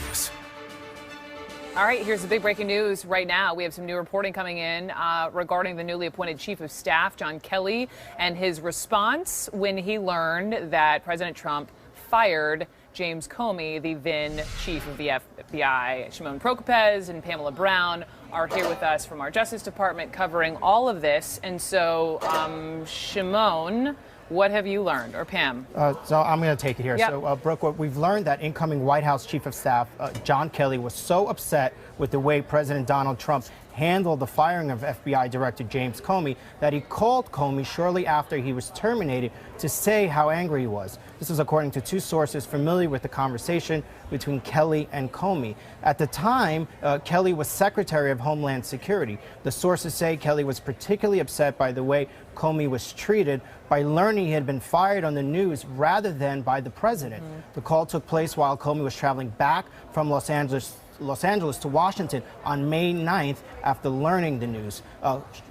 News. All right, here's the big breaking news right now. We have some new reporting coming in regarding the newly appointed Chief of Staff, John Kelly, and his response when he learned that President Trump fired James Comey, the then chief of the FBI. Shimon Prokupecz and Pamela Brown are here with us from our Justice Department covering all of this. And so, Shimon, what have you learned? Or Pam? So I'm going to take it here. Yep. So, Brooke, what we've learned that incoming White House Chief of Staff, John Kelly, was so upset with the way President Donald Trump handled the firing of FBI Director James Comey that he called Comey shortly after he was terminated to say how angry he was. This is according to two sources familiar with the conversation between Kelly and Comey. At the time, Kelly was Secretary of Homeland Security. The sources say Kelly was particularly upset by the way Comey was treated by learning he had been fired on the news rather than by the president. The call took place while Comey was traveling back from Los Angeles to Washington on May 9th after learning the news.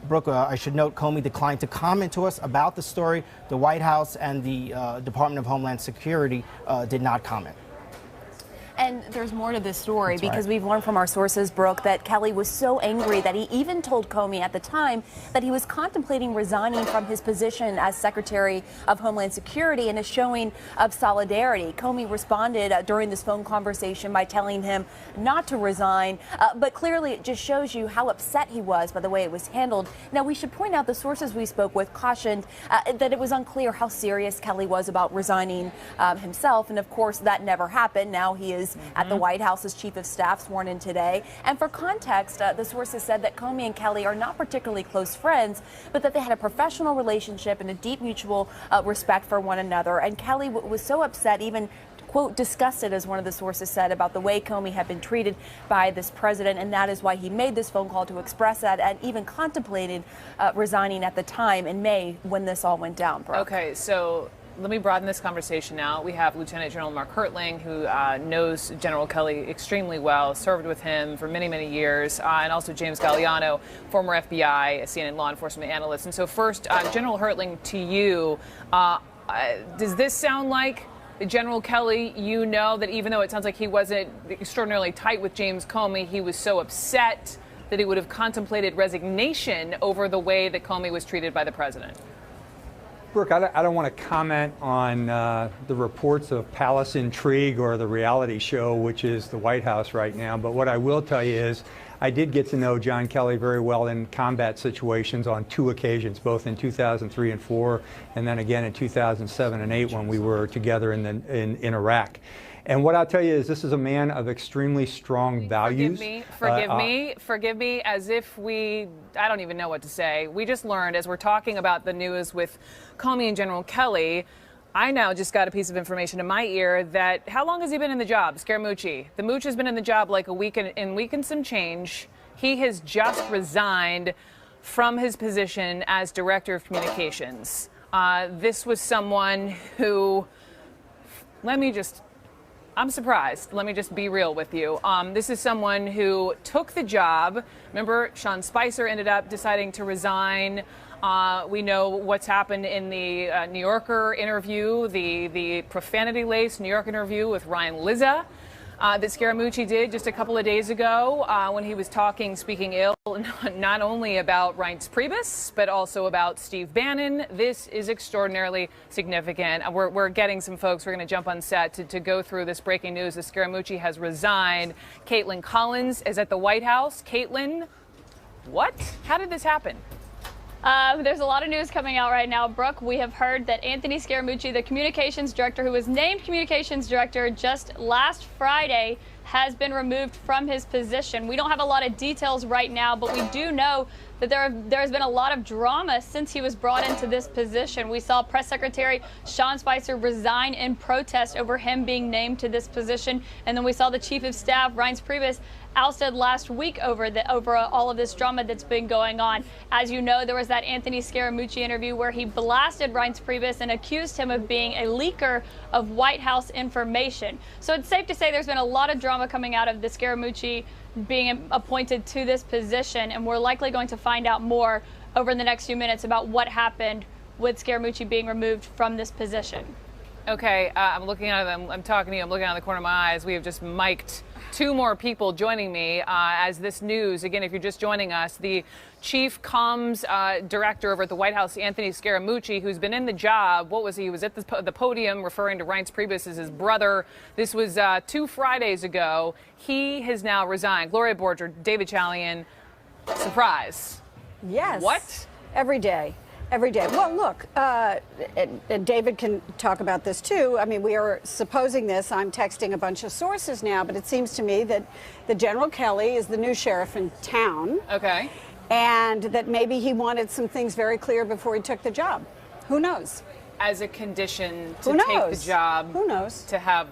Brooke, I should note Comey declined to comment to us about the story. The White House and the Department of Homeland Security did not comment. And there's more to this story. That's because right. We've learned from our sources, Brooke, that Kelly was so angry that he even told Comey at the time that he was contemplating resigning from his position as Secretary of Homeland Security in a showing of solidarity. Comey responded during this phone conversation by telling him not to resign, but clearly it just shows you how upset he was by the way it was handled. Now, we should point out the sources we spoke with cautioned that it was unclear how serious Kelly was about resigning himself, and of course that never happened. Now he is at the White House as Chief of Staff, sworn in today. And for context, the sources said that Comey and Kelly are not particularly close friends, but that they had a professional relationship and a deep mutual respect for one another. And Kelly was so upset, even quote, disgusted, as one of the sources said, about the way Comey had been treated by this president. And that is why he made this phone call to express that, and even contemplated resigning at the time in May when this all went down. Brooke. Okay, so let me broaden this conversation out. We have Lieutenant General Mark Hertling, who knows General Kelly extremely well, served with him for many, many years, and also James Galliano, former FBI, CNN law enforcement analyst. And so first, General Hertling, to you, does this sound like General Kelly, you know that even though it sounds like he wasn't extraordinarily tight with James Comey, he was so upset that he would have contemplated resignation over the way that Comey was treated by the president? Brooke, I don't want to comment on the reports of palace intrigue or the reality show, which is the White House right now. But what I will tell you is I did get to know John Kelly very well in combat situations on two occasions, both in 2003 and 4, and then again in 2007 and 8 when we were together in Iraq. And what I'll tell you is this is a man of extremely strong values. Forgive me, as if I don't even know what to say. We just learned, as we're talking about the news with Comey and General Kelly, I now just got a piece of information in my ear that, how long has he been in the job, Scaramucci? The Mooch has been in the job like a week and some change. He has just resigned from his position as Director of Communications. This was someone who, I'm surprised. Let me just be real with you. This is someone who took the job. Remember, Sean Spicer ended up deciding to resign. We know what's happened in the New Yorker interview, the profanity-laced New York interview with Ryan Lizza that Scaramucci did just a couple of days ago when he was speaking ill, not only about Reince Priebus, but also about Steve Bannon. This is extraordinarily significant. We're getting some folks. We're going to jump on set to go through this breaking news that Scaramucci has resigned. Caitlin Collins is at the White House. Caitlin, what? How did this happen? There's a lot of news coming out right now, Brooke. We have heard that Anthony Scaramucci, the communications director, who was named communications director just last Friday, has been removed from his position. We don't have a lot of details right now, but we do know that there has been a lot of drama since he was brought into this position. We saw Press Secretary Sean Spicer resign in protest over him being named to this position, and then we saw the Chief of Staff, Reince Priebus, ousted last week over all of this drama that's been going on. As you know, there was that Anthony Scaramucci interview where he blasted Reince Priebus and accused him of being a leaker of White House information. So it's safe to say there's been a lot of drama coming out of the Scaramucci being appointed to this position, and we're likely going to find out more over the next few minutes about what happened with Scaramucci being removed from this position. Okay, I'm looking at them. I'm talking to you. I'm looking out of the corner of my eyes. We have just mic'd two more people joining me as this news. Again, if you're just joining us, the chief comms director over at the White House, Anthony Scaramucci, who's been in the job. What was he? He was at the podium referring to Reince Priebus as his brother. This was 2 Fridays ago. He has now resigned. Gloria Borger, David Chalian, surprise. Yes. What? Every day. Every day. Well, look, and David can talk about this too. I mean, we are supposing this. I'm texting a bunch of sources now, but it seems to me that the General Kelly is the new sheriff in town. Okay. And that maybe he wanted some things very clear before he took the job. Who knows? As a condition to take the job. Who knows? To have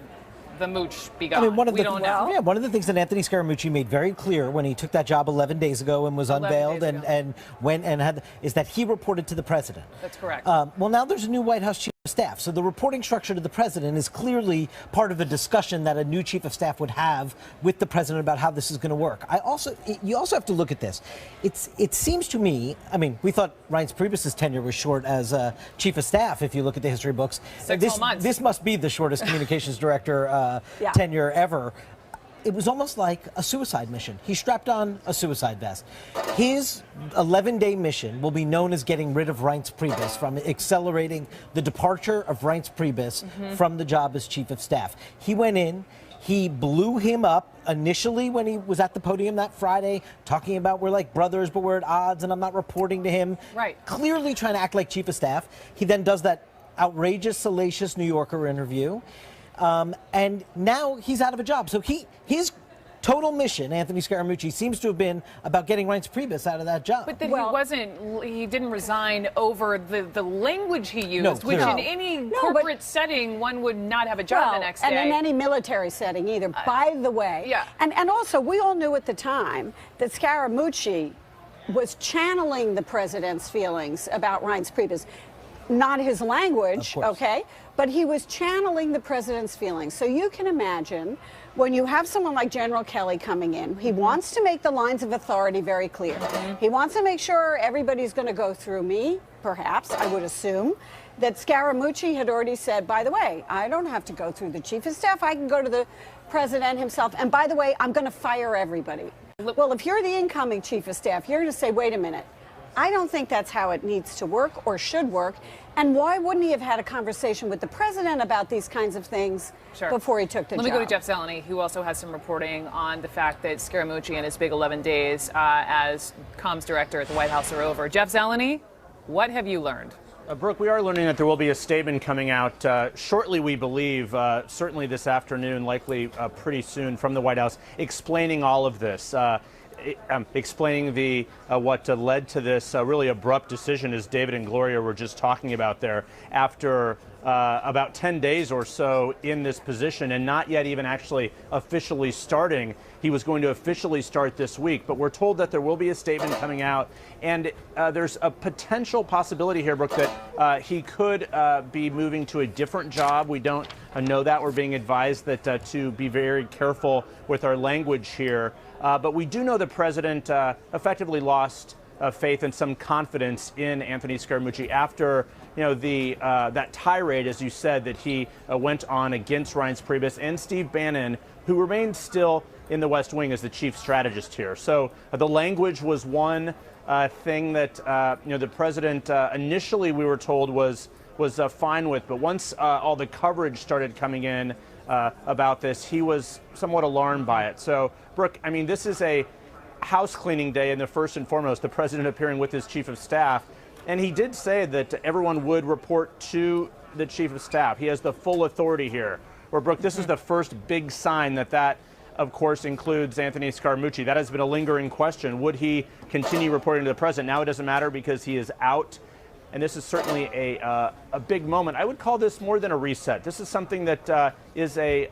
the mooch be gone. I mean, we don't know. Yeah, one of the things that Anthony Scaramucci made very clear when he took that job 11 days ago and was unveiled and went and had is that he reported to the president. That's correct. Well, now there's a new White House chief of staff, so the reporting structure to the president is clearly part of a discussion that a new chief of staff would have with the president about how this is going to work. You also have to look at this. It seems to me, I mean, we thought Reince Priebus's tenure was short as chief of staff. If you look at the history books, 6 months. This must be the shortest communications director tenure ever. It was almost like a suicide mission. He strapped on a suicide vest. His 11-day mission will be known as getting rid of Reince Priebus, from accelerating the departure of Reince Priebus from the job as chief of staff. He went in, he blew him up initially when he was at the podium that Friday, talking about we're like brothers, but we're at odds, and I'm not reporting to him. Right. Clearly trying to act like chief of staff. He then does that outrageous, salacious New Yorker interview. And now he's out of a job. So his total mission, Anthony Scaramucci, seems to have been about getting Reince Priebus out of that job. But then he didn't resign over the language he used, which in any corporate setting, one would not have a job the next day. And in any military setting either, by the way. Yeah. And also, we all knew at the time that Scaramucci was channeling the president's feelings about Reince Priebus. Not his language, okay, but he was channeling the president's feelings. So you can imagine when you have someone like General Kelly coming in, he wants to make the lines of authority very clear. He wants to make sure everybody's going to go through me, perhaps, I would assume, that Scaramucci had already said, by the way, I don't have to go through the chief of staff. I can go to the president himself. And by the way, I'm going to fire everybody. Well, if you're the incoming chief of staff, you're going to say, wait a minute. I don't think that's how it needs to work or should work. And why wouldn't he have had a conversation with the president about these kinds of things before he took the job? Let me go to Jeff Zeleny, who also has some reporting on the fact that Scaramucci and his big 11 days as comms director at the White House are over. Jeff Zeleny, what have you learned? Brooke, we are learning that there will be a statement coming out shortly, we believe, certainly this afternoon, likely pretty soon, from the White House, explaining all of this. Explaining what led to this really abrupt decision, as David and Gloria were just talking about there, after about 10 days or so in this position and not yet even actually officially starting. He was going to officially start this week, but we're told that there will be a statement coming out, and there's a potential possibility here, Brooke, that he could be moving to a different job. We don't know that. We're being advised that to be very careful with our language here. But we do know the president effectively lost faith and some confidence in Anthony Scaramucci after, that tirade, as you said, that he went on against Reince Priebus and Steve Bannon, who remains still in the West Wing as the chief strategist here. So the language was one thing that the president initially, we were told, was fine with, but once all the coverage started coming in about this, he was somewhat alarmed by it. So, Brooke, I mean, this is a house cleaning day, and first and foremost, the president appearing with his chief of staff. And he did say that everyone would report to the chief of staff. He has the full authority here. Where, Brooke, this is the first big sign that, of course, includes Anthony Scaramucci. That has been a lingering question. Would he continue reporting to the president? Now it doesn't matter because he is out. And this is certainly a big moment. I would call this more than a reset. This is something that is a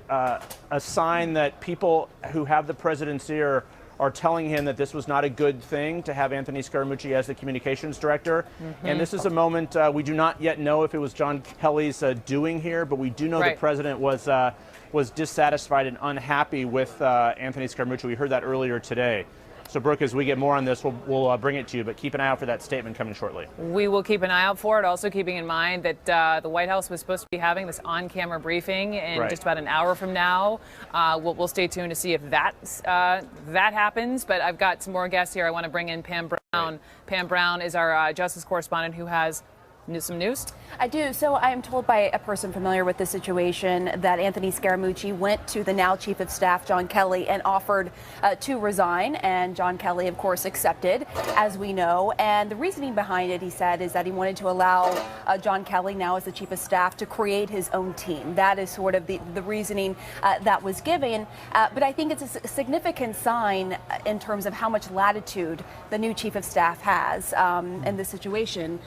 sign that people who have the president's ear are telling him that this was not a good thing to have Anthony Scaramucci as the communications director. And this is a moment we do not yet know if it was John Kelly's doing here, but we do know the president was dissatisfied and unhappy with Anthony Scaramucci. We heard that earlier today. So, Brooke, as we get more on this, we'll bring it to you, but keep an eye out for that statement coming shortly. We will keep an eye out for it, also keeping in mind that the White House was supposed to be having this on-camera briefing in just about an hour from now. We'll stay tuned to see if that happens, but I've got some more guests here. I want to bring in Pam Brown. Right. Pam Brown is our justice correspondent who has some news? I do. So I am told by a person familiar with the situation that Anthony Scaramucci went to the now Chief of Staff, John Kelly, and offered to resign. And John Kelly, of course, accepted, as we know. And the reasoning behind it, he said, is that he wanted to allow John Kelly, now as the Chief of Staff, to create his own team. That is sort of the reasoning that was given. But I think it's a significant sign in terms of how much latitude the new Chief of Staff has in this situation.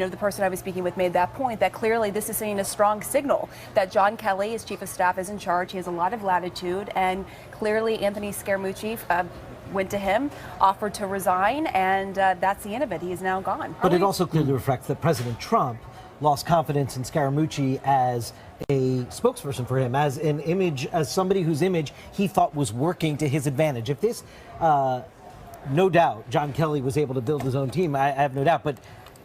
The person I was speaking with made that point, that clearly this is sending a strong signal that John Kelly, as Chief of Staff, is in charge. He has a lot of latitude, and clearly Anthony Scaramucci went to him, offered to resign, and that's the end of it. He is now gone. But it also clearly reflects that President Trump lost confidence in Scaramucci as a spokesperson for him, as an image, as somebody whose image he thought was working to his advantage. If this, no doubt, John Kelly was able to build his own team, I have no doubt, but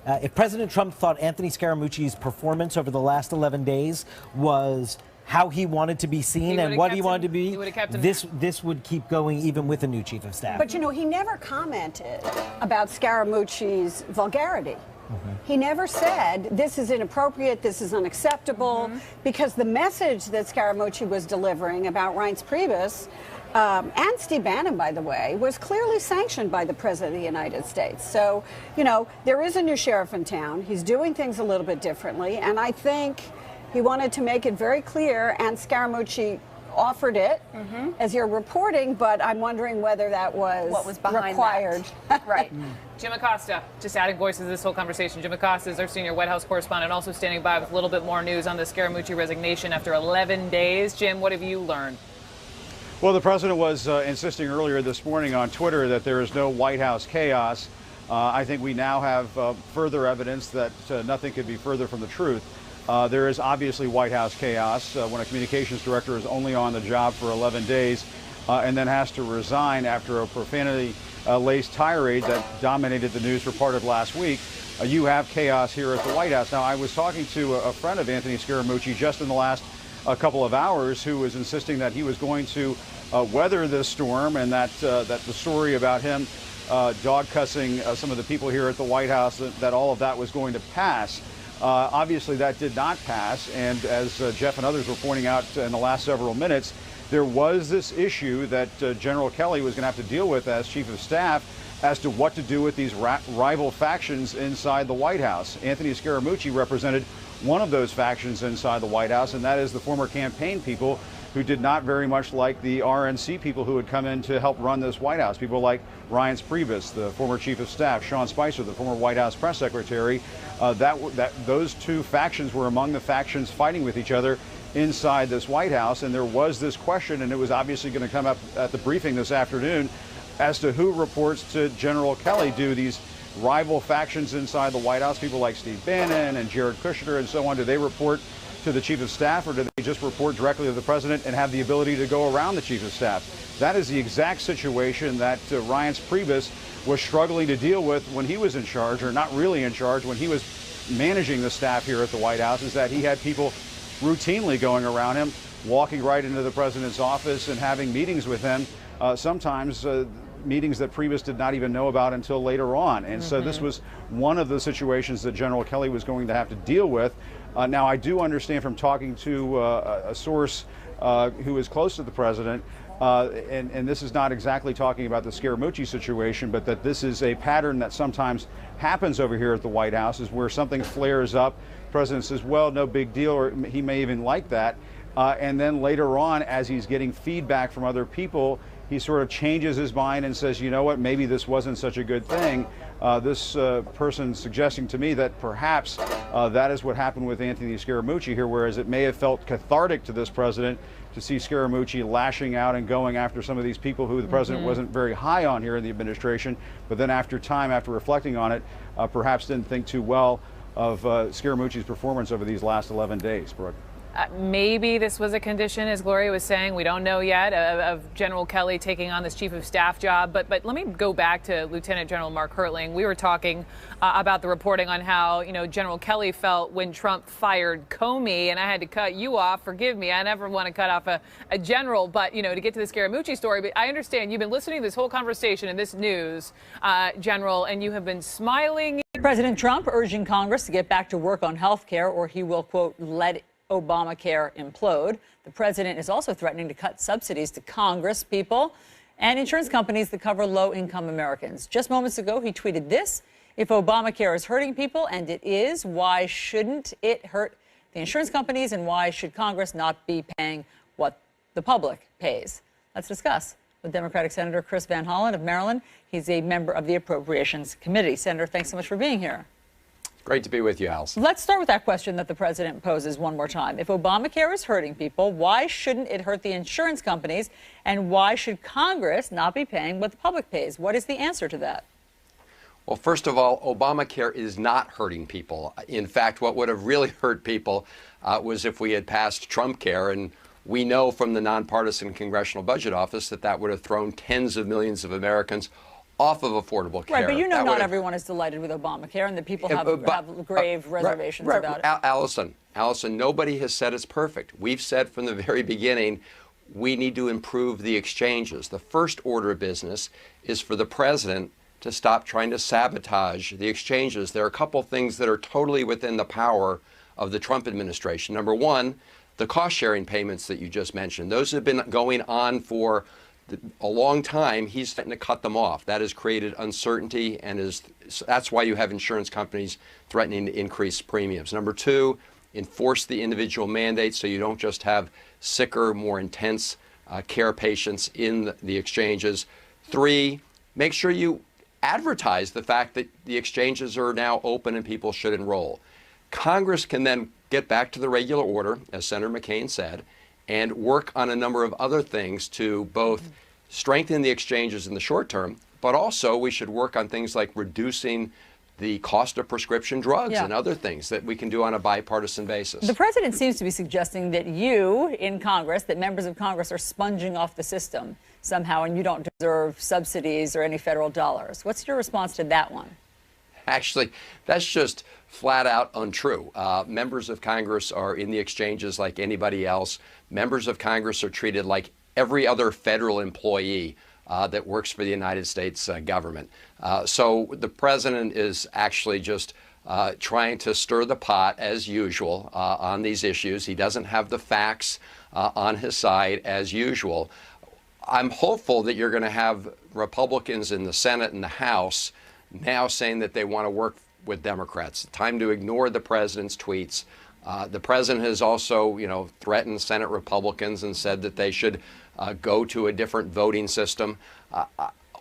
if President Trump thought Anthony Scaramucci's performance over the last 11 days was how he wanted to be seen and what he wanted to be, this would keep going even with a new Chief of Staff. But, he never commented about Scaramucci's vulgarity. He never said, this is inappropriate, this is unacceptable, because the message that Scaramucci was delivering about Reince Priebus and Steve Bannon, by the way, was clearly sanctioned by the President of the United States. So, there is a new sheriff in town. He's doing things a little bit differently, and I think he wanted to make it very clear, and Scaramucci offered it, as you're reporting, but I'm wondering whether that was what was behind required. That. Right. Jim Acosta, just adding voices to this whole conversation. Jim Acosta is our senior White House correspondent, also standing by with a little bit more news on the Scaramucci resignation after 11 days. Jim, what have you learned? Well, the president was insisting earlier this morning on Twitter that there is no White House chaos. I think we now have further evidence that nothing could be further from the truth. There is obviously White House chaos when a communications director is only on the job for 11 days and then has to resign after a profanity-laced tirade that dominated the news for part of last week. You have chaos here at the White House. Now, I was talking to a friend of Anthony Scaramucci just in the last couple of hours who was insisting that he was going to weather this storm, and that the story about him dog cussing some of the people here at the White House, that all of that was going to pass. Obviously, that did not pass, and as Jeff and others were pointing out in the last several minutes, there was this issue that General Kelly was going to have to deal with as Chief of Staff as to what to do with these rival factions inside the White House. Anthony Scaramucci represented one of those factions inside the White House, and that is the former campaign people who did not very much like the RNC people who had come in to help run this White House. People like Reince Priebus, the former Chief of Staff, Sean Spicer, the former White House press secretary. Those two factions were among the factions fighting with each other inside this White House, and there was this question, and it was obviously going to come up at the briefing this afternoon, as to who reports to General Kelly. Do these rival factions inside the White House, people like Steve Bannon and Jared Kushner and so on, do they report to the Chief of Staff, or do they just report directly to the President and have the ability to go around the Chief of Staff? That is the exact situation that Reince Priebus was struggling to deal with when he was in charge, or not really in charge, when he was managing the staff here at the White House, is that he had people routinely going around him, walking right into the President's office and having meetings with him, sometimes meetings that Priebus did not even know about until later on. And so this was one of the situations that General Kelly was going to have to deal with. Now, I do understand from talking to a source who is close to the President, and this is not exactly talking about the Scaramucci situation, but that this is a pattern that sometimes happens over here at the White House, is where something flares up, the President says, well, no big deal, or he may even like that. And then later on, as he's getting feedback from other people, he sort of changes his mind and says, you know what, maybe this wasn't such a good thing. This person suggesting to me that perhaps that is what happened with Anthony Scaramucci here, whereas it may have felt cathartic to this president to see Scaramucci lashing out and going after some of these people who the president wasn't very high on here in the administration, but then after time, after reflecting on it, perhaps didn't think too well of Scaramucci's performance over these last 11 days, Brooke. Maybe this was a condition, as Gloria was saying, we don't know yet, of General Kelly taking on this chief of staff job. But let me go back to Lieutenant General Mark Hertling. We were talking about the reporting on how, General Kelly felt when Trump fired Comey, and I had to cut you off. Forgive me. I never want to cut off a general. But, to get to the Scaramucci story, but I understand you've been listening to this whole conversation and this news, General, and you have been smiling. President Trump urging Congress to get back to work on health care, or he will, quote, let Obamacare implode. The president is also threatening to cut subsidies to Congress people and insurance companies that cover low-income Americans. Just moments ago, he tweeted this: if Obamacare is hurting people, and it is, why shouldn't it hurt the insurance companies, and why should Congress not be paying what the public pays? Let's discuss with Democratic Senator Chris Van Hollen of Maryland. He's a member of the Appropriations Committee. Senator, thanks so much for being here. Great to be with you, Allison. Let's start with that question that the president poses one more time. If Obamacare is hurting people, why shouldn't it hurt the insurance companies? And why should Congress not be paying what the public pays? What is the answer to that? Well, first of all, Obamacare is not hurting people. In fact, what would have really hurt people was if we had passed Trump Care. And we know from the nonpartisan Congressional Budget Office that that would have thrown tens of millions of Americans off of affordable care. Right, but not everyone is delighted with Obamacare, and that people have grave reservations about it. Allison, nobody has said it's perfect. We've said from the very beginning we need to improve the exchanges. The first order of business is for the president to stop trying to sabotage the exchanges. There are a couple things that are totally within the power of the Trump administration. Number one, the cost-sharing payments that you just mentioned. Those have been going on for a long time. He's threatened to cut them off. That has created uncertainty, and that's why you have insurance companies threatening to increase premiums. Number two, enforce the individual mandates so you don't just have sicker, more intense care patients in the exchanges. Three, make sure you advertise the fact that the exchanges are now open and people should enroll. Congress can then get back to the regular order, as Senator McCain said, and work on a number of other things to both strengthen the exchanges in the short term, but also we should work on things like reducing the cost of prescription drugs and other things that we can do on a bipartisan basis. The president seems to be suggesting that you in Congress, that members of Congress are sponging off the system somehow, and you don't deserve subsidies or any federal dollars. What's your response to that one? Actually, that's just flat out untrue. Members of Congress are in the exchanges like anybody else. Members of Congress are treated like every other federal employee that works for the United States government. So the president is actually just trying to stir the pot, as usual, on these issues. He doesn't have the facts on his side, as usual. I'm hopeful that you're going to have Republicans in the Senate and the House now saying that they want to work with Democrats. Time to ignore the president's tweets. The president has also, threatened Senate Republicans and said that they should go to a different voting system.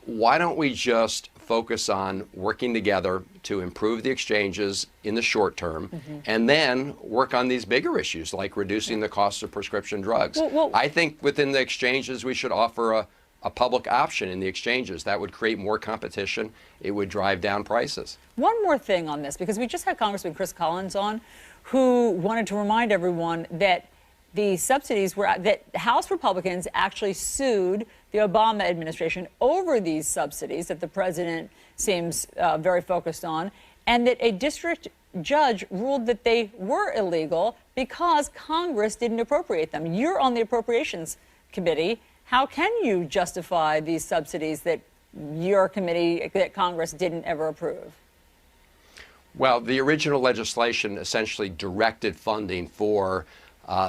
Why don't we just focus on working together to improve the exchanges in the short term, and then work on these bigger issues like reducing the cost of prescription drugs? I think within the exchanges we should offer a public option in the exchanges. That would create more competition. It would drive down prices. One more thing on this, because we just had Congressman Chris Collins on, who wanted to remind everyone that the subsidies were, that House Republicans actually sued the Obama administration over these subsidies that the president seems very focused on, and that a district judge ruled that they were illegal because Congress didn't appropriate them. You're on the Appropriations Committee. How can you justify these subsidies that your committee, that Congress didn't ever approve? Well, the original legislation essentially directed funding for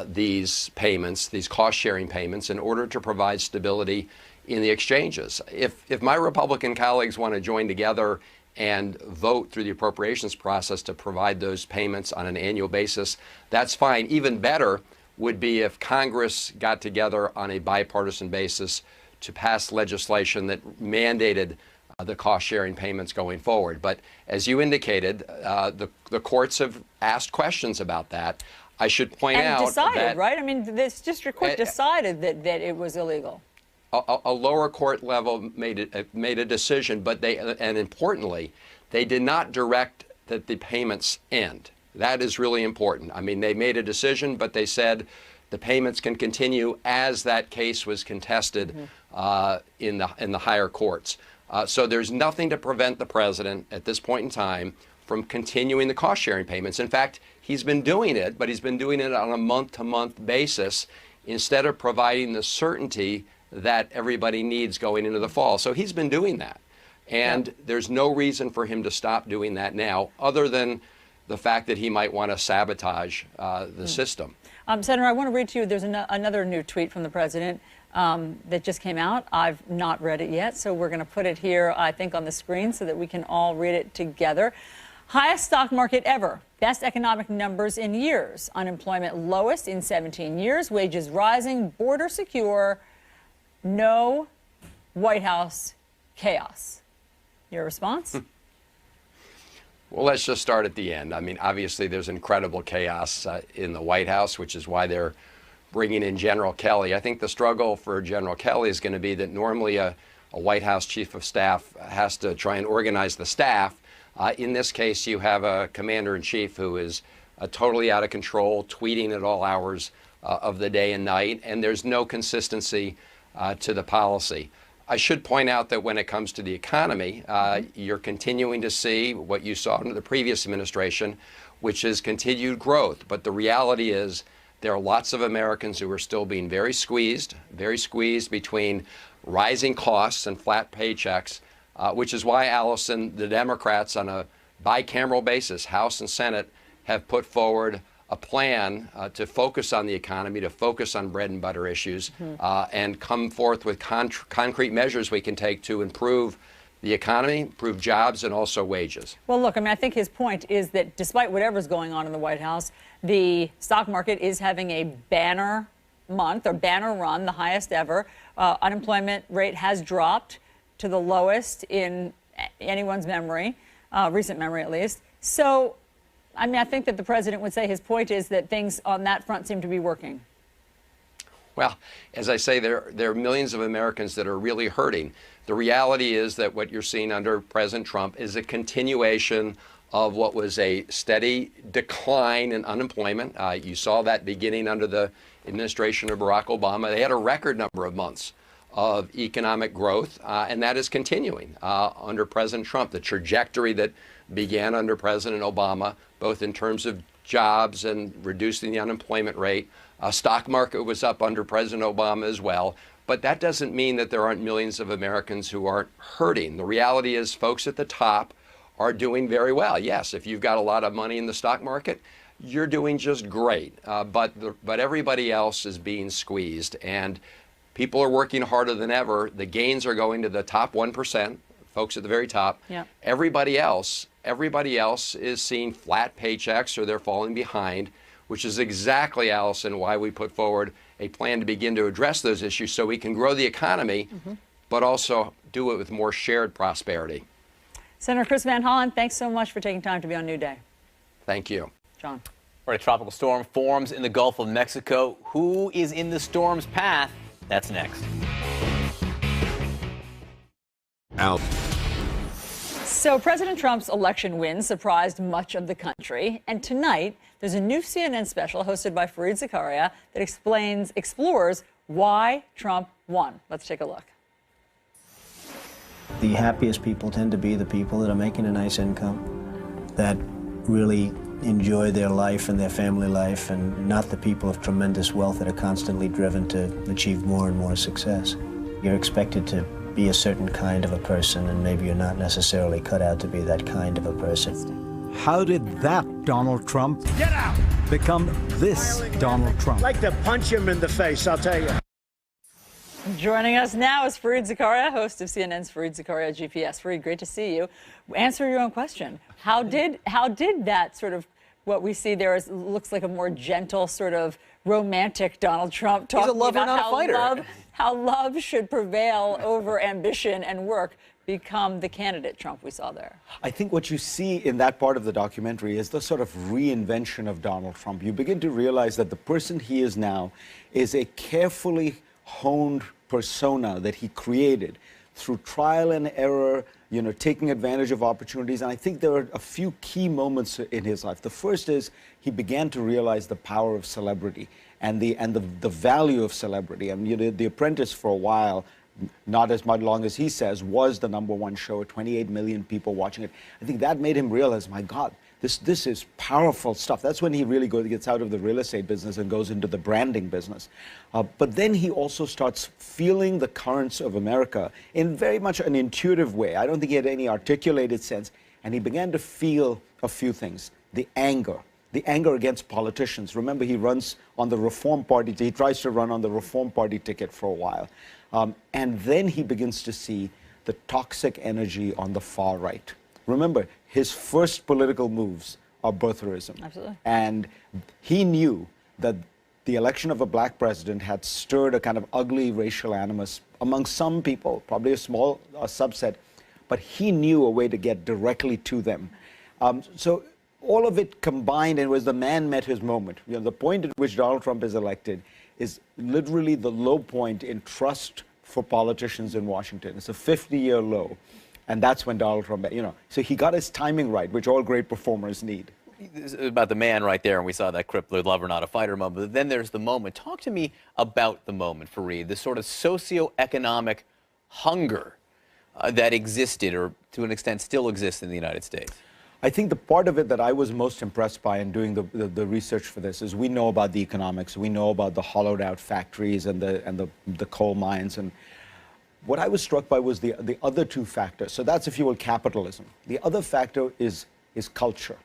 these payments, these cost-sharing payments, in order to provide stability in the exchanges. If my Republican colleagues want to join together and vote through the appropriations process to provide those payments on an annual basis, that's fine. Even better would be if Congress got together on a bipartisan basis to pass legislation that mandated the cost-sharing payments going forward. But as you indicated, the courts have asked questions about that. I should point out and decided, that, right? I mean, this district court decided that it was illegal. A lower court level made a decision, but and importantly, they did not direct that the payments end. That is really important. I mean, they made a decision, but they said the payments can continue as that case was contested in the higher courts. So there's nothing to prevent the president at this point in time from continuing the cost-sharing payments. In fact, he's been doing it, but he's been doing it on a month-to-month basis instead of providing the certainty that everybody needs going into the fall. So he's been doing that. And there's no reason for him to stop doing that now, other than the fact that he might want to sabotage the system. Senator, I want to read to you, there's another new tweet from the president that just came out. I've not read it yet, so we're going to put it here, I think, on the screen so that we can all read it together. Highest stock market ever. Best economic numbers in years. Unemployment lowest in 17 years. Wages rising. Border secure. No White House chaos. Your response? Well, let's just start at the end. I mean, obviously, there's incredible chaos in the White House, which is why they're bringing in General Kelly. I think the struggle for General Kelly is going to be that normally a White House chief of staff has to try and organize the staff. In this case, you have a commander-in-chief who is totally out of control, tweeting at all hours of the day and night, and there's no consistency to the policy. I should point out that when it comes to the economy, you're continuing to see what you saw under the previous administration, which is continued growth. But the reality is there are lots of Americans who are still being very squeezed between rising costs and flat paychecks, which is why, Allison, the Democrats on a bicameral basis, House and Senate, have put forward a plan to focus on the economy, to focus on bread and butter issues, and come forth with concrete measures we can take to improve the economy, improve jobs, and also wages. Well, look, I mean, I think his point is that despite whatever's going on in the White House, the stock market is having a banner month or banner run, the highest ever. Unemployment rate has dropped to the lowest in anyone's memory, recent memory at least. So, I mean, I think that the president would say his point is that things on that front seem to be working. Well, as I say, there are millions of Americans that are really hurting. The reality is that what you're seeing under President Trump is a continuation of what was a steady decline in unemployment. You saw that beginning under the administration of Barack Obama. They had a record number of months of economic growth, and that is continuing under President Trump. The trajectory that began under President Obama, both in terms of jobs and reducing the unemployment rate. Stock market was up under President Obama as well. But that doesn't mean that there aren't millions of Americans who aren't hurting. The reality is folks at the top are doing very well. Yes, if you've got a lot of money in the stock market, you're doing just great. But everybody else is being squeezed, and people are working harder than ever. The gains are going to the top 1%, folks at the very top. Yeah. Everybody else is seeing flat paychecks, or they're falling behind, which is exactly, Allison, why we put forward a plan to begin to address those issues so we can grow the economy, but also do it with more shared prosperity. Senator Chris Van Hollen, thanks so much for taking time to be on New Day. Thank you. John. All right, a tropical storm forms in the Gulf of Mexico. Who is in the storm's path? That's next. Out. So President Trump's election win surprised much of the country. And tonight, there's a new CNN special hosted by Fareed Zakaria that explores why Trump won. Let's take a look. The happiest people tend to be the people that are making a nice income, that really enjoy their life and their family life, and not the people of tremendous wealth that are constantly driven to achieve more and more success. You're expected to be a certain kind of a person, and maybe you're not necessarily cut out to be that kind of a person. How did that Donald Trump become this Donald Trump? I'd like to punch him in the face, I'll tell you. Joining us now is Fareed Zakaria, host of CNN's Fareed Zakaria GPS. Fareed, great to see you. Answer your own question. How did that sort of, what we see there looks like a more gentle, sort of romantic Donald Trump talking about how love should prevail over ambition and work become the candidate Trump we saw there? I think what you see in that part of the documentary is the sort of reinvention of Donald Trump. You begin to realize that the person he is now is a carefully honed persona that he created through trial and error, taking advantage of opportunities. And I think there are a few key moments in his life. The first is he began to realize the power of celebrity and the value of celebrity. And The Apprentice for a while, not as much long as he says, was the #1 show, 28 million people watching it. I think that made him realize, my God, this is powerful stuff. That's when he really gets out of the real estate business and goes into the branding business. But then he also starts feeling the currents of America in very much an intuitive way. I don't think he had any articulated sense. And he began to feel a few things. The anger against politicians. Remember, he runs on the Reform Party. He tries to run on the Reform Party ticket for a while. And then he begins to see the toxic energy on the far right. Remember, his first political moves are birtherism. Absolutely. And he knew that the election of a black president had stirred a kind of ugly racial animus among some people, probably a small subset, but he knew a way to get directly to them. So all of it combined, and it was the man met his moment. The point at which Donald Trump is elected is literally the low point in trust for politicians in Washington. It's a 50-year low. And that's when Donald Trump, so he got his timing right, which all great performers need. About the man right there, and we saw that crippler lover, not a fighter moment. But then there's the moment. Talk to me about the moment, Fareed, the sort of socioeconomic hunger that existed, or to an extent still exists in the United States. I think the part of it that I was most impressed by in doing the research for this is we know about the economics, we know about the hollowed out factories and the coal mines, and what I was struck by was the other two factors. So that's, if you will, capitalism. The other factor is culture,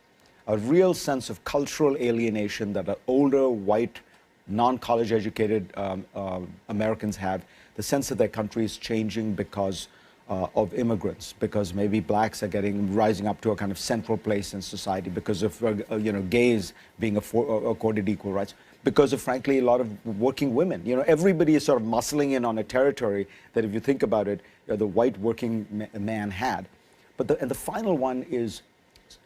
a real sense of cultural alienation that older, white, non-college educated Americans have, the sense that their country is changing because of immigrants, because maybe blacks are rising up to a kind of central place in society, because of gays being accorded equal rights, because of, frankly, a lot of working women. Everybody is sort of muscling in on a territory that, if you think about it, the white working man had. But the final one is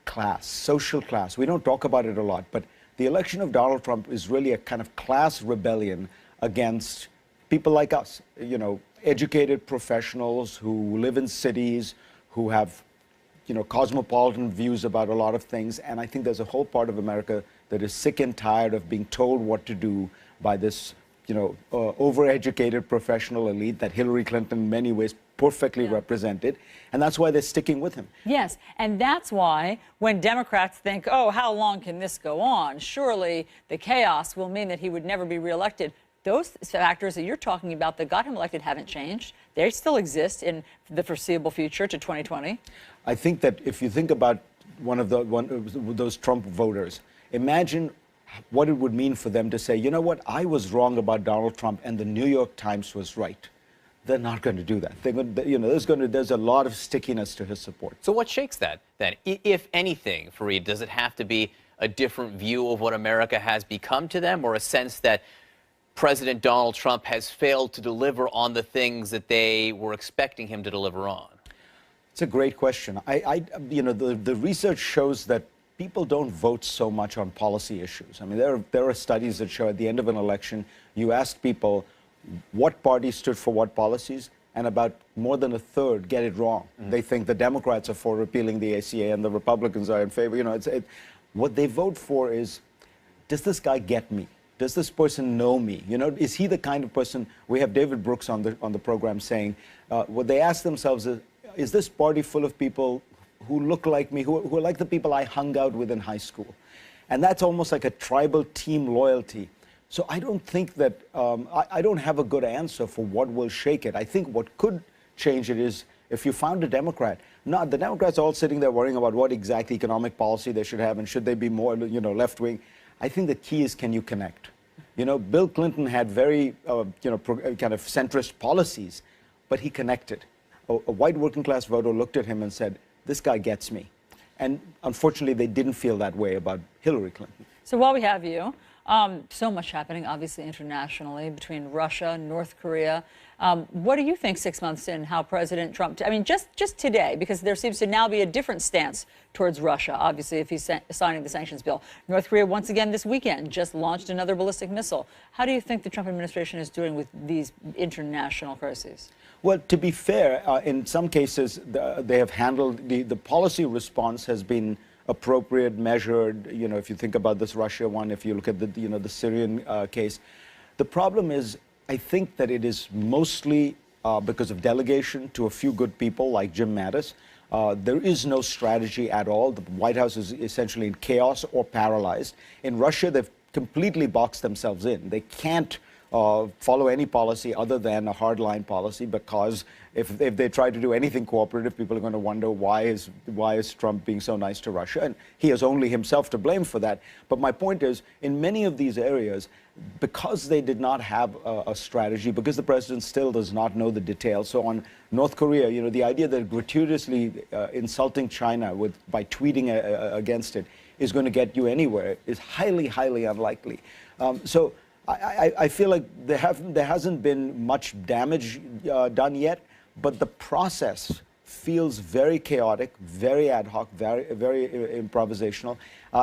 class, social class. We don't talk about it a lot, but the election of Donald Trump is really a kind of class rebellion against people like us, educated professionals who live in cities, who have, cosmopolitan views about a lot of things. And I think there's a whole part of America that is sick and tired of being told what to do by this, overeducated professional elite that Hillary Clinton in many ways perfectly represented. And that's why they're sticking with him. Yes, and that's why when Democrats think, oh, how long can this go on? Surely the chaos will mean that he would never be reelected. Those factors that you're talking about that got him elected haven't changed. They still exist in the foreseeable future to 2020. I think that if you think about one of those Trump voters, imagine what it would mean for them to say, you know what, I was wrong about Donald Trump and the New York Times was right. They're not going to do that. They're going to, there's a lot of stickiness to his support. So what shakes that then? If anything, Fareed, does it have to be a different view of what America has become to them, or a sense that President Donald Trump has failed to deliver on the things that they were expecting him to deliver on? It's a great question. The research shows that people don't vote so much on policy issues. I mean, there are studies that show at the end of an election, you ask people what party stood for what policies, and about more than a third get it wrong. They think the Democrats are for repealing the ACA and the Republicans are in favor. What they vote for is, does this guy get me? Does this person know me? Is he the kind of person? We have David Brooks on the program saying, what they ask themselves is this party full of people who look like me, who are like the people I hung out with in high school? And that's almost like a tribal team loyalty. So I don't think that, I don't have a good answer for what will shake it. I think what could change it is if you found a Democrat. Not the Democrats all sitting there worrying about what exact economic policy they should have and should they be more, left-wing. I think the key is, can you connect? Bill Clinton had very, kind of centrist policies, but he connected. A white working class voter looked at him and said, this guy gets me. And unfortunately, they didn't feel that way about Hillary Clinton. So while we have you, So much happening, obviously, internationally between Russia, North Korea. What do you think 6 months in, how President Trump, I mean, just today, because there seems to now be a different stance towards Russia, obviously, if he's signing the sanctions bill. North Korea, once again, this weekend, just launched another ballistic missile. How do you think the Trump administration is doing with these international crises? Well, to be fair, in some cases, they have handled, the policy response has been appropriate, measured. You know, if you think about this Russia one, if you look at the Syrian case, the problem is, I think that it is mostly because of delegation to a few good people like Jim Mattis. There is no strategy at all. The White House is essentially in chaos or paralyzed. In Russia, they've completely boxed themselves in. They can't follow any policy other than a hardline policy, because if they try to do anything cooperative, people are going to wonder why is Trump being so nice to Russia, and he has only himself to blame for that. But my point is, in many of these areas, because they did not have a strategy, because the president still does not know the details. So on North Korea, you know, the idea that gratuitously insulting China by tweeting against it is going to get you anywhere is highly, highly unlikely. So I feel like there hasn't been much damage done yet, but the process feels very chaotic, very ad hoc, very improvisational,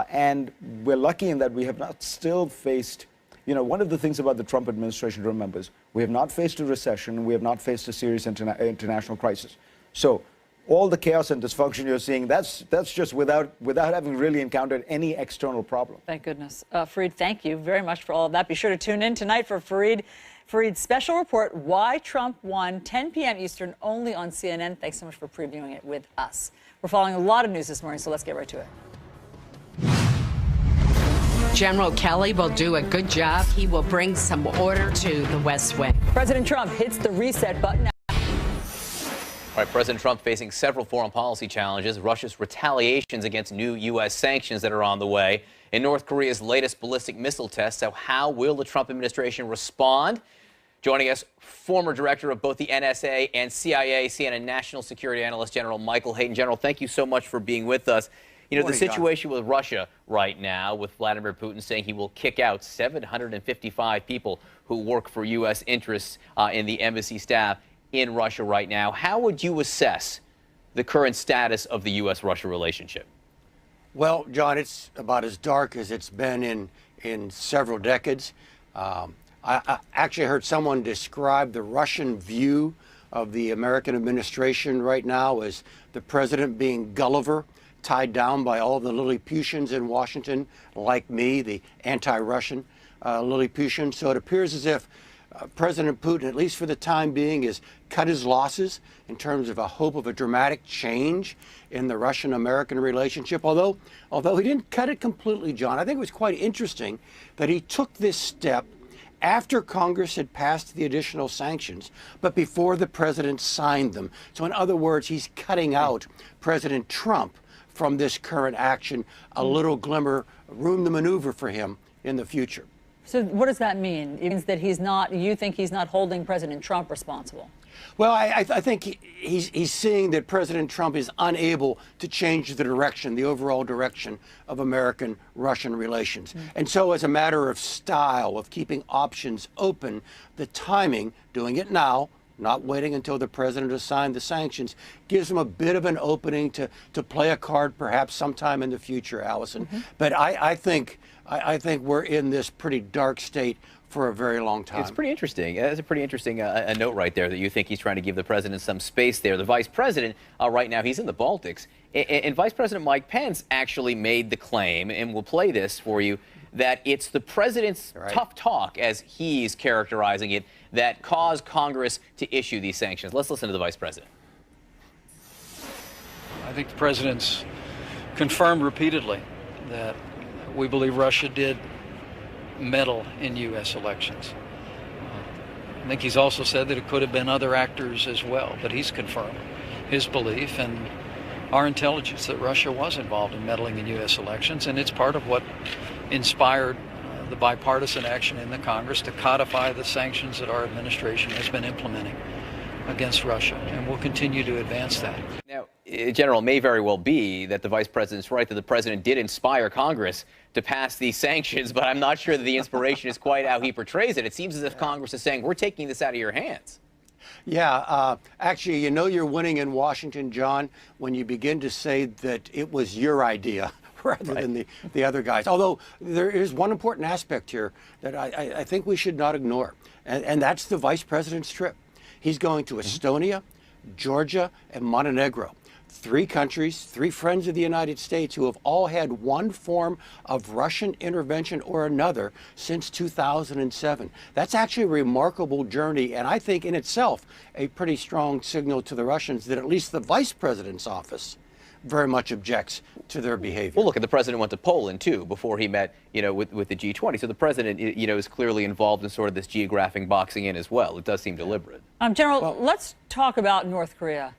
and we're lucky in that we have not still faced. You know, one of the things about the Trump administration to remember is we have not faced a recession, we have not faced a serious international crisis. So all the chaos and dysfunction you're seeing, that's just without having really encountered any external problem. Thank goodness. Fareed, thank you very much for all of that. Be sure to tune in tonight for Fareed's special report, Why Trump Won, 10 p.m. Eastern, only on CNN. Thanks so much for previewing it with us. We're following a lot of news this morning, so let's get right to it. General Kelly will do a good job. He will bring some order to the West Wing. President Trump hits the reset button. All right, President Trump facing several foreign policy challenges, Russia's retaliations against new U.S. sanctions that are on the way, and North Korea's latest ballistic missile test. So how will the Trump administration respond? Joining us, former director of both the NSA and CIA, CNN National Security Analyst General Michael Hayden. General, thank you so much for being with us. You know, the situation with Russia right now, with Vladimir Putin saying he will kick out 755 people who work for U.S. interests in the embassy staff in Russia right now. How would you assess the current status of the U.S.-Russia relationship? Well, John, it's about as dark as it's been in several decades. I actually heard someone describe the Russian view of the American administration right now as the president being Gulliver, tied down by all the Lilliputians in Washington, like me, the anti-Russian Lilliputian. So it appears as if President Putin, at least for the time being, has cut his losses in terms of a hope of a dramatic change in the Russian-American relationship. Although he didn't cut it completely, John, I think it was quite interesting that he took this step after Congress had passed the additional sanctions, but before the president signed them. So in other words, he's cutting out President Trump from this current action, a little glimmer, room to maneuver for him in the future. So what does that mean? It means that you think he's not holding President Trump responsible? Well, I think he's seeing that President Trump is unable to change the direction, the overall direction of American-Russian relations. And so as a matter of style, of keeping options open, the timing, doing it now, not waiting until the president has signed the sanctions, gives him a bit of an opening to play a card perhaps sometime in the future, Allison. But I think we're in this pretty dark state for a very long time. It's pretty interesting. That's a pretty interesting a note right there, that you think he's trying to give the president some space there. The vice president, right now, he's in the Baltics. And Vice President Mike Pence actually made the claim, and we'll play this for you, that it's the president's tough talk, as he's characterizing it, that caused Congress to issue these sanctions. Let's listen to the vice president. I think the president's confirmed repeatedly that we believe Russia did meddle in U.S. elections. I think he's also said that it could have been other actors as well, but he's confirmed his belief and our intelligence that Russia was involved in meddling in U.S. elections, and it's part of what inspired the bipartisan action in the Congress to codify the sanctions that our administration has been implementing against Russia, and we'll continue to advance that. Now, General, may very well be that the vice president's right, that the president did inspire Congress to pass these sanctions, but I'm not sure that the inspiration is quite how he portrays it. It seems as if Congress is saying, we're taking this out of your hands. Yeah, actually, you know you're winning in Washington, John, when you begin to say that it was your idea rather than the other guys. Although there is one important aspect here that I think we should not ignore, and that's the vice president's trip. He's going to Estonia, Georgia, and Montenegro. 3 countries, 3 friends of the United States who have all had one form of Russian intervention or another since 2007. That's actually a remarkable journey, and I think in itself a pretty strong signal to the Russians that at least the vice president's office very much objects to their behavior. Well, look, and the president went to Poland, too, before he met, with the G20. So the president, is clearly involved in sort of this geographic boxing in as well. It does seem deliberate. General, let's talk about North Korea.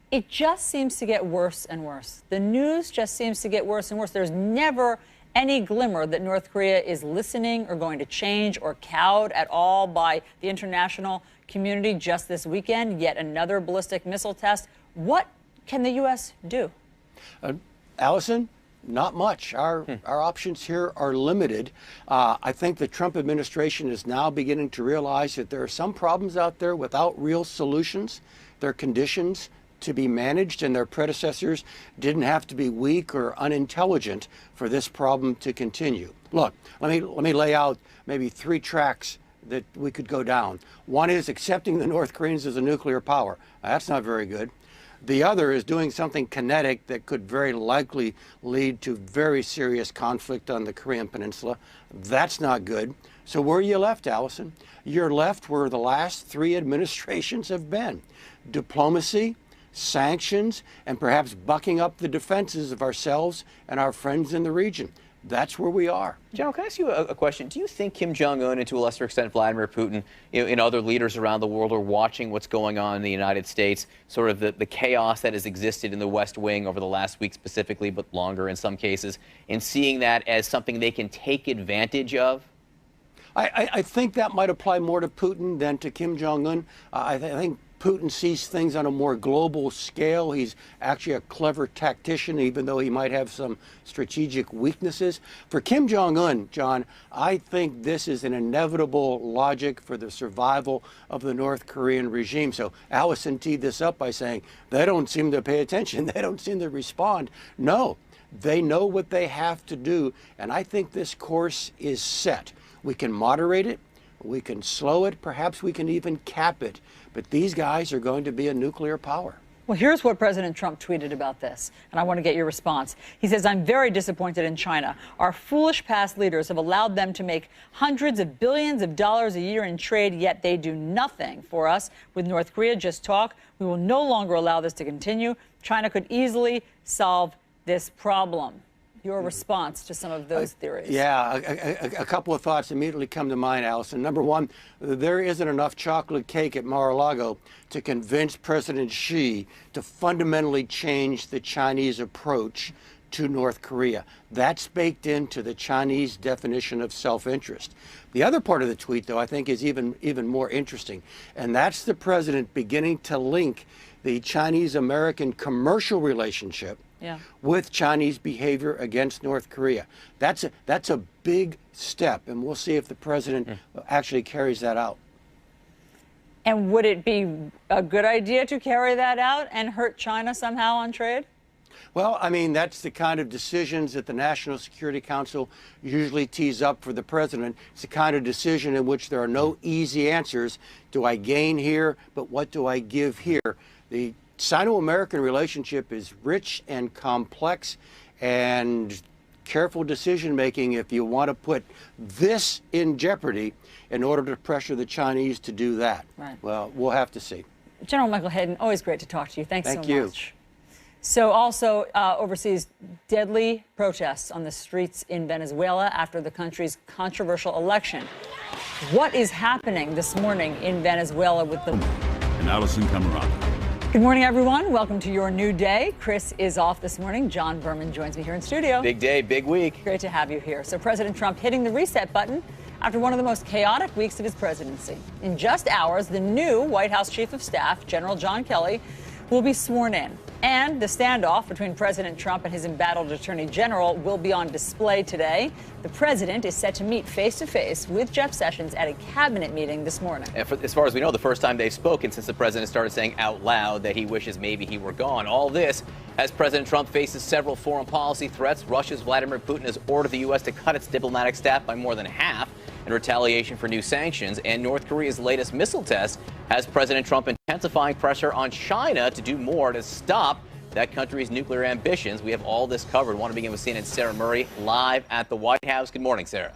It just seems to get worse and worse. The news just seems to get worse and worse. There's never any glimmer that North Korea is listening or going to change or cowed at all by the international community. Just this weekend, yet another ballistic missile test. What can the U.S. do? Allison, not much. Our options here are limited. I think the Trump administration is now beginning to realize that there are some problems out there without real solutions. There are conditions to be managed, and their predecessors didn't have to be weak or unintelligent for this problem to continue. Look, let me lay out maybe 3 tracks that we could go down. One is accepting the North Koreans as a nuclear power. That's not very good. The other is doing something kinetic that could very likely lead to very serious conflict on the Korean Peninsula. That's not good. So where are you left, Allison? You're left where the last 3 administrations have been. Diplomacy, sanctions, and perhaps bucking up the defenses of ourselves and our friends in the region. That's where we are. General, can I ask you a question? Do you think Kim Jong-un, and to a lesser extent Vladimir Putin, and other leaders around the world are watching what's going on in the United States, sort of the chaos that has existed in the West Wing over the last week specifically, but longer in some cases, and seeing that as something they can take advantage of? I think that might apply more to Putin than to Kim Jong-un. I think Putin sees things on a more global scale. He's actually a clever tactician, even though he might have some strategic weaknesses. For Kim Jong-un, John, I think this is an inevitable logic for the survival of the North Korean regime. So Allison teed this up by saying they don't seem to pay attention. They don't seem to respond. No, they know what they have to do. And I think this course is set. We can moderate it. We can slow it. Perhaps we can even cap it. But these guys are going to be a nuclear power. Well, here's what President Trump tweeted about this, and I want to get your response. He says, I'm very disappointed in China. Our foolish past leaders have allowed them to make hundreds of billions of dollars a year in trade, yet they do nothing for us. With North Korea, just talk. We will no longer allow this to continue. China could easily solve this problem. Your response to some of those theories? Yeah, a couple of thoughts immediately come to mind, Allison. Number one, there isn't enough chocolate cake at Mar-a-Lago to convince President Xi to fundamentally change the Chinese approach to North Korea. That's baked into the Chinese definition of self-interest. The other part of the tweet, though, I think is even more interesting, and that's the president beginning to link the Chinese-American commercial relationship with Chinese behavior against North Korea. That's a big step, and we'll see if the president actually carries that out. And would it be a good idea to carry that out and hurt China somehow on trade? Well, I mean, that's the kind of decisions that the National Security Council usually tees up for the president. It's the kind of decision in which there are no easy answers. Do I gain here, but what do I give here? The Sino-American relationship is rich and complex, and careful decision-making if you want to put this in jeopardy in order to pressure the Chinese to do that. Right. Well, we'll have to see. General Michael Hayden, always great to talk to you. Thanks so you. much. So also overseas, deadly protests on the streets in Venezuela after the country's controversial election. What is happening this morning in Venezuela with the... And Allison Camerata. Good morning, everyone. Welcome to your new day. Chris is off this morning. John Berman joins me here in studio. Big day, big week. Great to have you here. So President Trump hitting the reset button after one of the most chaotic weeks of his presidency. In just hours, the new White House Chief of Staff, General John Kelly, will be sworn in. And the standoff between President Trump and his embattled Attorney General will be on display today. The president is set to meet face-to-face with Jeff Sessions at a cabinet meeting this morning. And as far as we know, the first time they've spoken since the president started saying out loud that he wishes maybe he were gone. All this as President Trump faces several foreign policy threats. Russia's Vladimir Putin has ordered the U.S. to cut its diplomatic staff by more than half in retaliation for new sanctions. And North Korea's latest missile test has President Trump intensifying pressure on China to do more to stop that country's nuclear ambitions. We have all this covered. I want to begin with CNN's Sarah Murray live at the White House. Good morning, Sarah.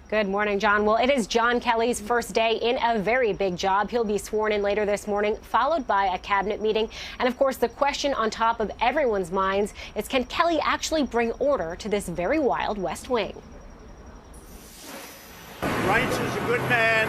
Good morning, John. Well, it is John Kelly's first day in a very big job. He'll be sworn in later this morning, followed by a cabinet meeting. And of course, the question on top of everyone's minds is, can Kelly actually bring order to this very wild West Wing? Reince is a good man.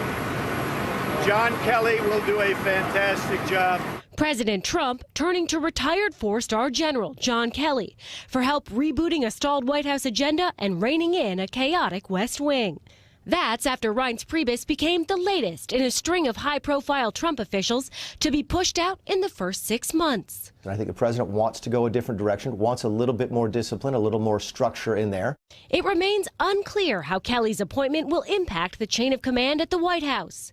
John Kelly will do a fantastic job. President Trump turning to retired four-star General John Kelly for help rebooting a stalled White House agenda and reining in a chaotic West Wing. That's after Reince Priebus became the latest in a string of high-profile Trump officials to be pushed out in the first 6 months. I think the president wants to go a different direction, wants a little bit more discipline, a little more structure in there. It remains unclear how Kelly's appointment will impact the chain of command at the White House,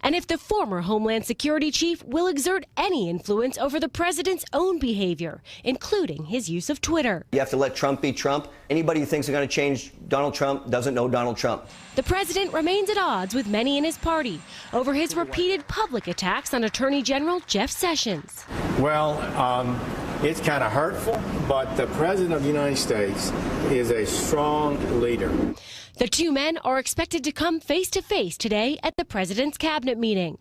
and if the former Homeland Security chief will exert any influence over the president's own behavior, including his use of Twitter. You have to let Trump be Trump. Anybody who thinks they're going to change Donald Trump doesn't know Donald Trump. The president remains at odds with many in his party over his repeated public attacks on Attorney General Jeff Sessions. Well, it's kind of hurtful, but the President of the United States is a strong leader. The two men are expected to come face-to-face today at the president's cabinet meeting.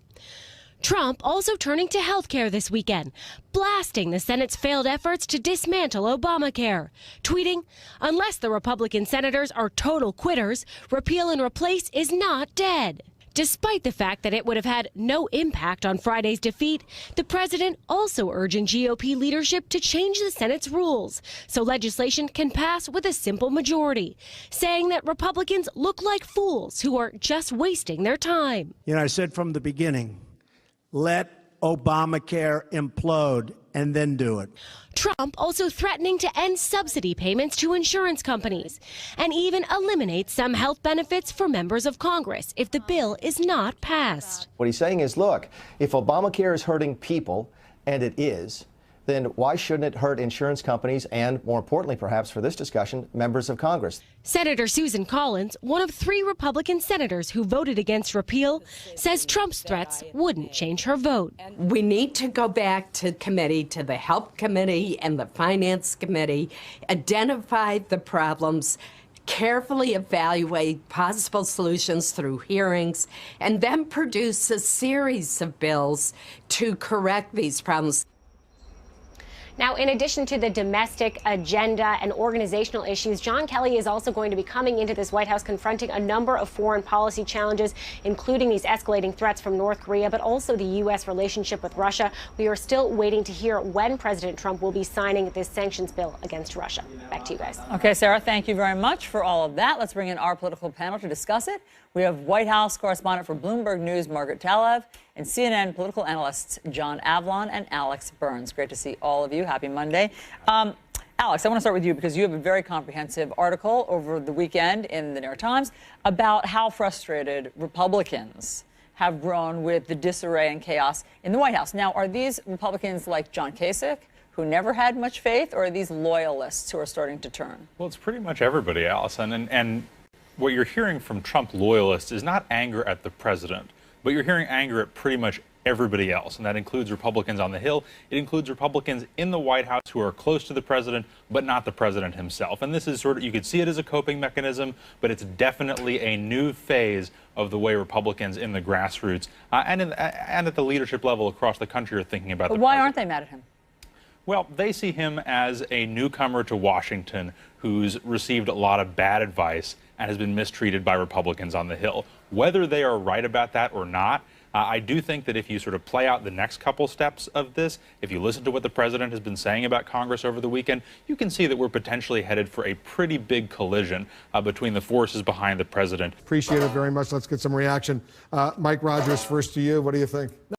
Trump also turning to health care this weekend, blasting the Senate's failed efforts to dismantle Obamacare, tweeting, "Unless the Republican senators are total quitters, repeal and replace is not dead." Despite the fact that it would have had no impact on Friday's defeat, the president also urging GOP leadership to change the Senate's rules so legislation can pass with a simple majority, saying that Republicans look like fools who are just wasting their time. You know, I said from the beginning, let Obamacare implode and then do it. Trump also threatening to end subsidy payments to insurance companies and even eliminate some health benefits for members of Congress if the bill is not passed. What he's saying is, look, if Obamacare is hurting people, and it is, then why shouldn't it hurt insurance companies and, more importantly, perhaps for this discussion, members of Congress? Senator Susan Collins, one of 3 Republican senators who voted against repeal, says Trump's threats wouldn't change her vote. We need to go back to committee, to the Help Committee and the Finance Committee, identify the problems, carefully evaluate possible solutions through hearings, and then produce a series of bills to correct these problems. Now, in addition to the domestic agenda and organizational issues, John Kelly is also going to be coming into this White House confronting a number of foreign policy challenges, including these escalating threats from North Korea, but also the U.S. relationship with Russia. We are still waiting to hear when President Trump will be signing this sanctions bill against Russia. Back to you guys. Okay, Sarah, thank you very much for all of that. Let's bring in our political panel to discuss it. We have White House correspondent for Bloomberg News, Margaret Talev, and CNN political analysts John Avlon and Alex Burns. Great to see all of you. Happy Monday. Alex, I want to start with you because you have a very comprehensive article over the weekend in the New York Times about how frustrated Republicans have grown with the disarray and chaos in the White House. Now, are these Republicans like John Kasich, who never had much faith, or are these loyalists who are starting to turn? Well, it's pretty much everybody, Allison. And what you're hearing from Trump loyalists is not anger at the president, but you're hearing anger at pretty much everybody else, and that includes Republicans on the Hill. It includes Republicans in the White House who are close to the president, but not the president himself. And this is sort of, you could see it as a coping mechanism, but it's definitely a new phase of the way Republicans in the grassroots and at the leadership level across the country are thinking about the president. But why aren't they mad at him? Well, they see him as a newcomer to Washington who's received a lot of bad advice and has been mistreated by Republicans on the Hill. Whether they are right about that or not, I do think that if you sort of play out the next couple steps of this, if you listen to what the president has been saying about Congress over the weekend, you can see that we're potentially headed for a pretty big collision between the forces behind the president. Appreciate it very much. Let's get some reaction. Mike Rogers, first to you. What do you think?